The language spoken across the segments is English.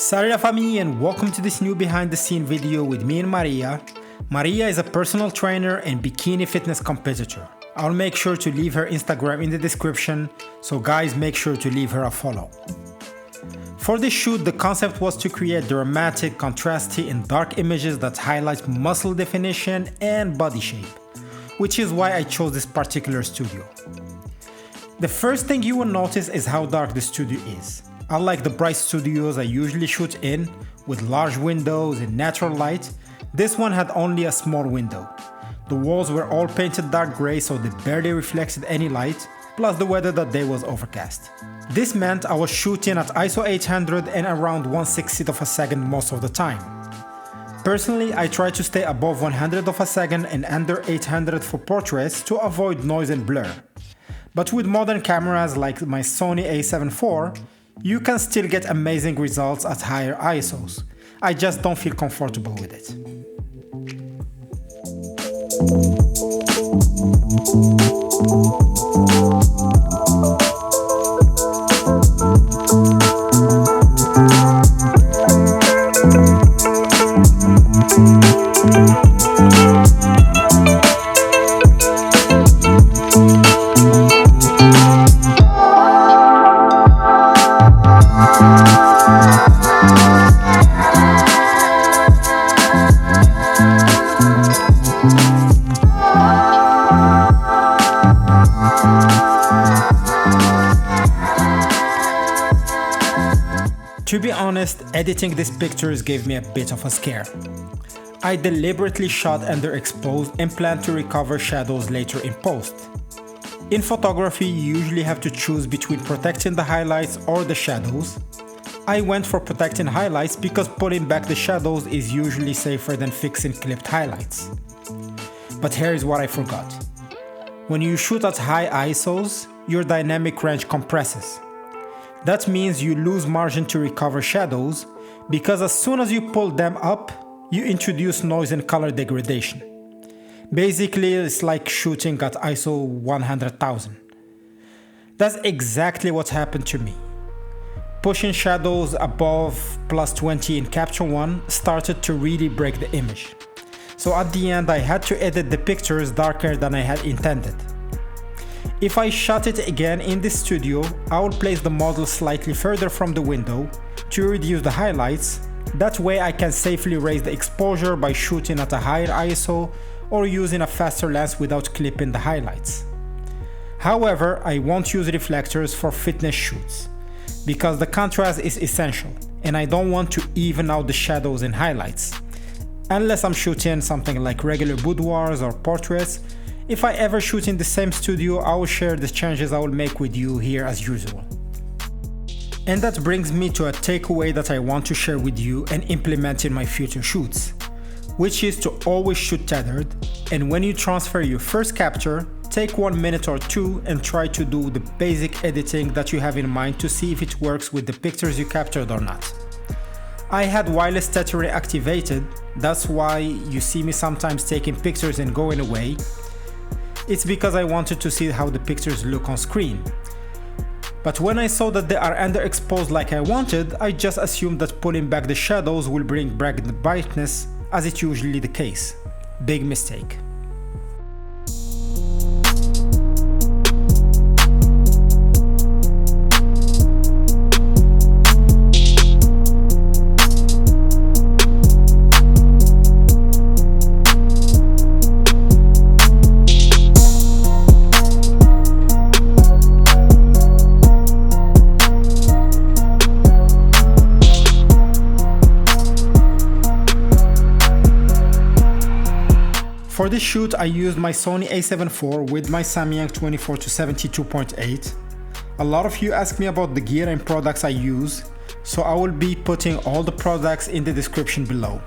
Salut la famille and welcome to this new behind the scene video with me and Maria. Maria is a personal trainer and bikini fitness competitor. I'll make sure to leave her Instagram in the description, so guys make sure to leave her a follow. For this shoot, the concept was to create dramatic, contrasty and dark images that highlight muscle definition and body shape, which is why I chose this particular studio. The first thing you will notice is how dark the studio is. Unlike the bright studios I usually shoot in, with large windows and natural light, this one had only a small window. The walls were all painted dark gray, so they barely reflected any light, plus the weather that day was overcast. This meant I was shooting at ISO 800 and around 1/60th of a second most of the time. Personally, I try to stay above 100th of a second and under 800 for portraits to avoid noise and blur. But with modern cameras like my Sony a7 IV, you can still get amazing results at higher ISOs. I just don't feel comfortable with it. To be honest, editing these pictures gave me a bit of a scare. I deliberately shot underexposed and plan to recover shadows later in post. In photography, you usually have to choose between protecting the highlights or the shadows. I went for protecting highlights because pulling back the shadows is usually safer than fixing clipped highlights. But here is what I forgot. When you shoot at high ISOs, your dynamic range compresses. That means you lose margin to recover shadows, because as soon as you pull them up, you introduce noise and color degradation. Basically, it's like shooting at ISO 100,000. That's exactly what happened to me. Pushing shadows above plus 20 in Capture One started to really break the image. So at the end, I had to edit the pictures darker than I had intended. If I shot it again in the studio, I will place the model slightly further from the window to reduce the highlights. That way I can safely raise the exposure by shooting at a higher ISO or using a faster lens without clipping the highlights. However, I won't use reflectors for fitness shoots, because the contrast is essential and I don't want to even out the shadows and highlights. Unless I'm shooting something like regular boudoirs or portraits. If I ever shoot in the same studio, I will share the changes I will make with you here as usual. And that brings me to a takeaway that I want to share with you and implement in my future shoots, which is to always shoot tethered, and when you transfer your first capture, take 1 minute or two and try to do the basic editing that you have in mind to see if it works with the pictures you captured or not. I had wireless tethering activated, that's why you see me sometimes taking pictures and going away. It's because I wanted to see how the pictures look on screen. But when I saw that they are underexposed like I wanted, I just assumed that pulling back the shadows will bring back the brightness, as it's usually the case. Big mistake. For this shoot, I used my Sony a7 IV with my Samyang 24-72.8. A lot of you ask me about the gear and products I use, so I will be putting all the products in the description below.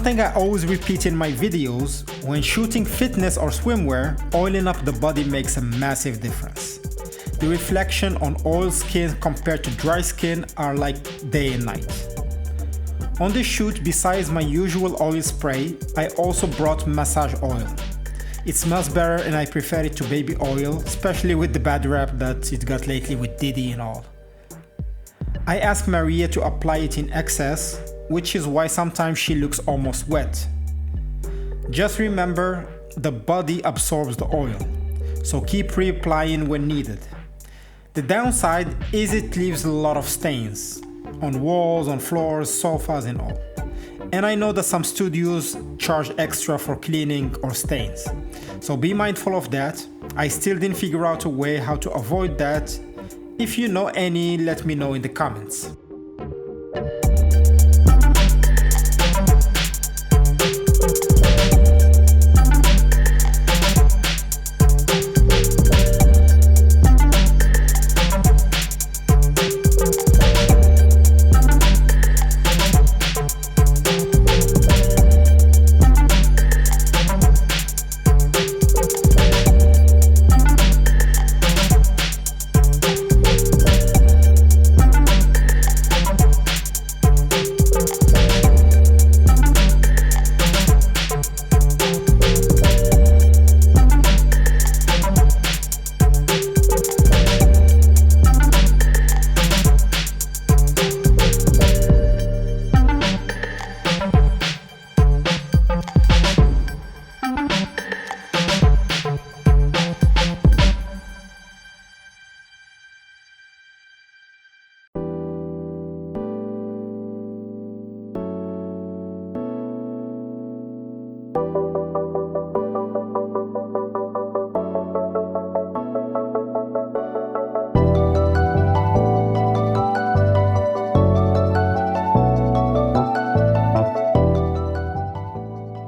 something I always repeat in my videos, when shooting fitness or swimwear, oiling up the body makes a massive difference. The reflection on oil skin compared to dry skin are like day and night. On this shoot, besides my usual oil spray, I also brought massage oil. It smells better and I prefer it to baby oil, especially with the bad rap that it got lately with Diddy and all. I asked Maria to apply it in excess, which is why sometimes she looks almost wet. Just remember, the body absorbs the oil, so keep reapplying when needed. The downside is it leaves a lot of stains on walls, on floors, sofas and all. And I know that some studios charge extra for cleaning or stains, so be mindful of that. I still didn't figure out a way how to avoid that. If you know any, let me know in the comments.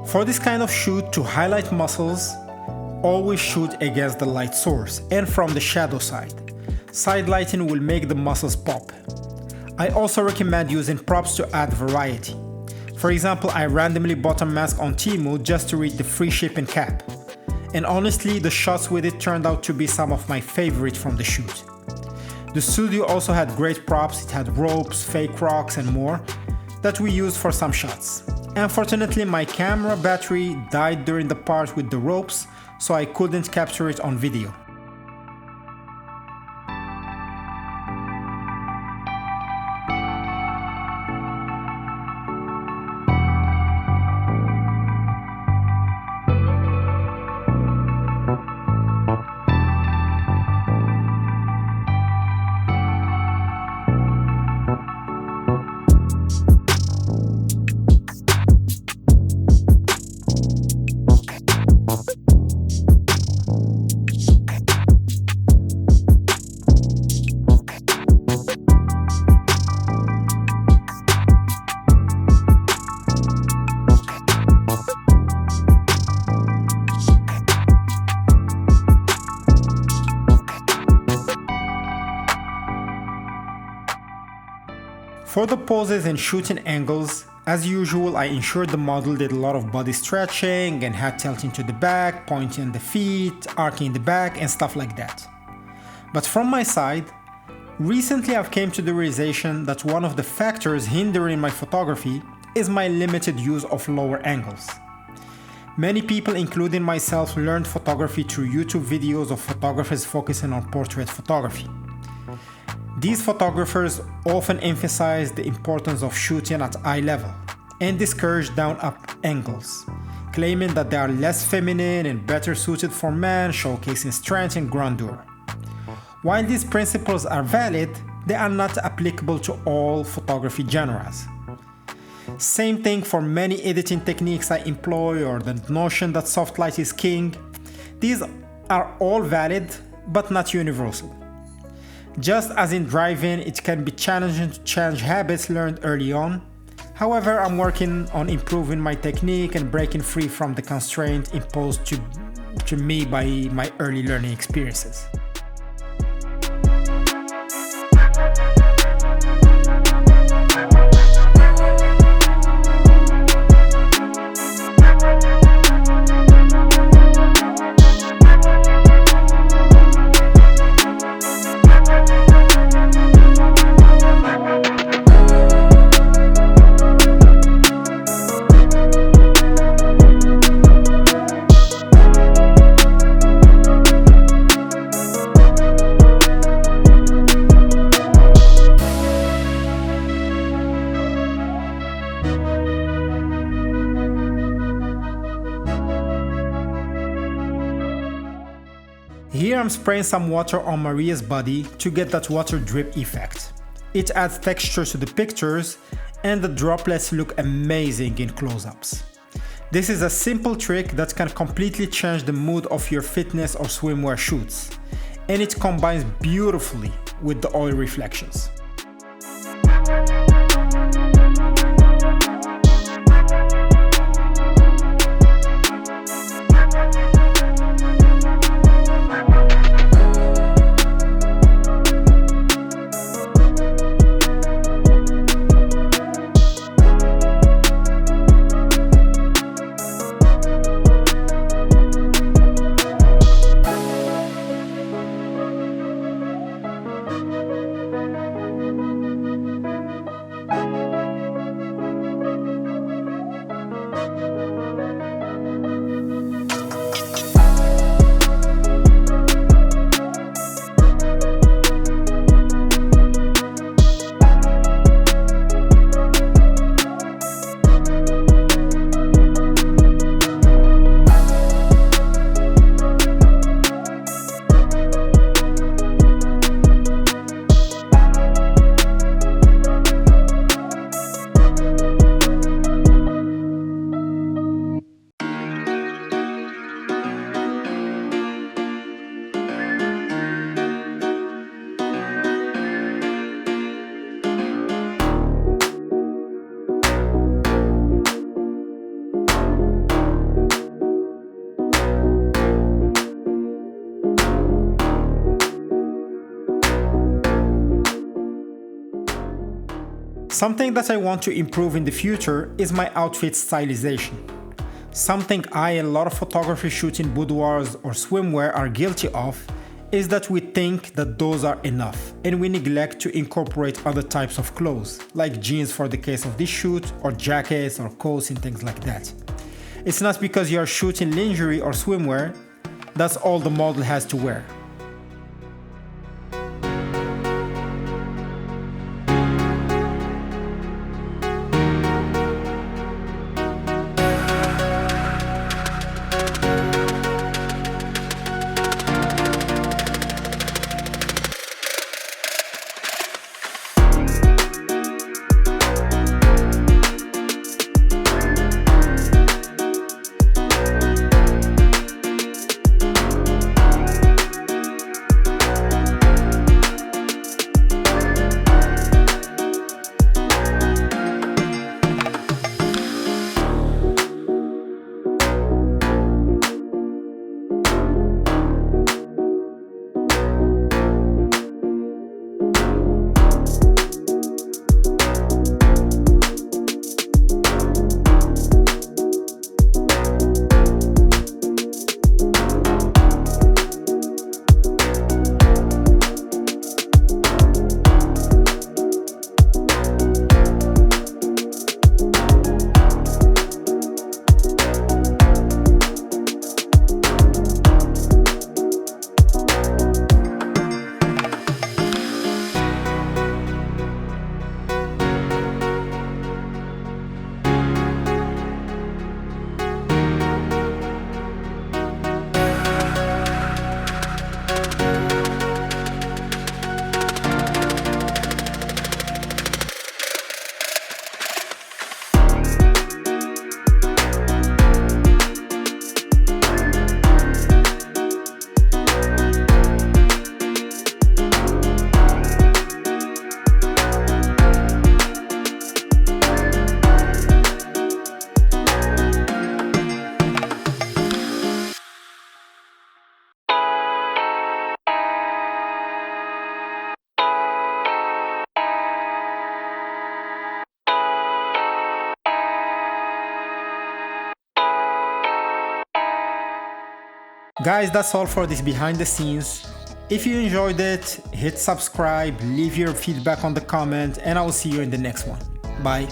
For this kind of shoot, to highlight muscles, always shoot against the light source and from the shadow side. Side lighting will make the muscles pop. I also recommend using props to add variety. For example, I randomly bought a mask on Temu just to read the free shipping cap. And honestly, the shots with it turned out to be some of my favorite from the shoot. The studio also had great props. It had ropes, fake rocks and more that we used for some shots. Unfortunately, my camera battery died during the part with the ropes, so I couldn't capture it on video. For the poses and shooting angles, as usual, I ensured the model did a lot of body stretching and head tilting to the back, pointing the feet, arcing the back and stuff like that. But from my side, recently I've came to the realization that one of the factors hindering my photography is my limited use of lower angles. Many people, including myself, learned photography through YouTube videos of photographers focusing on portrait photography. These photographers often emphasize the importance of shooting at eye level and discourage down-up angles, claiming that they are less feminine and better suited for men, showcasing strength and grandeur. While these principles are valid, they are not applicable to all photography genres. Same thing for many editing techniques I employ, or the notion that soft light is king. These are all valid, but not universal. Just as in driving, it can be challenging to change habits learned early on. However, I'm working on improving my technique and breaking free from the constraint imposed to me by my early learning experiences. Here I'm spraying some water on Maria's body to get that water drip effect. It adds texture to the pictures and the droplets look amazing in close-ups. This is a simple trick that can completely change the mood of your fitness or swimwear shoots, and it combines beautifully with the oil reflections. Something that I want to improve in the future is my outfit stylization. Something I and a lot of photographers shooting boudoirs or swimwear are guilty of is that we think that those are enough and we neglect to incorporate other types of clothes, like jeans for the case of this shoot, or jackets or coats and things like that. It's not because you are shooting lingerie or swimwear that's all the model has to wear. Guys, that's all for this behind the scenes. If you enjoyed it, hit subscribe, leave your feedback on the comment, and I will see you in the next one. Bye.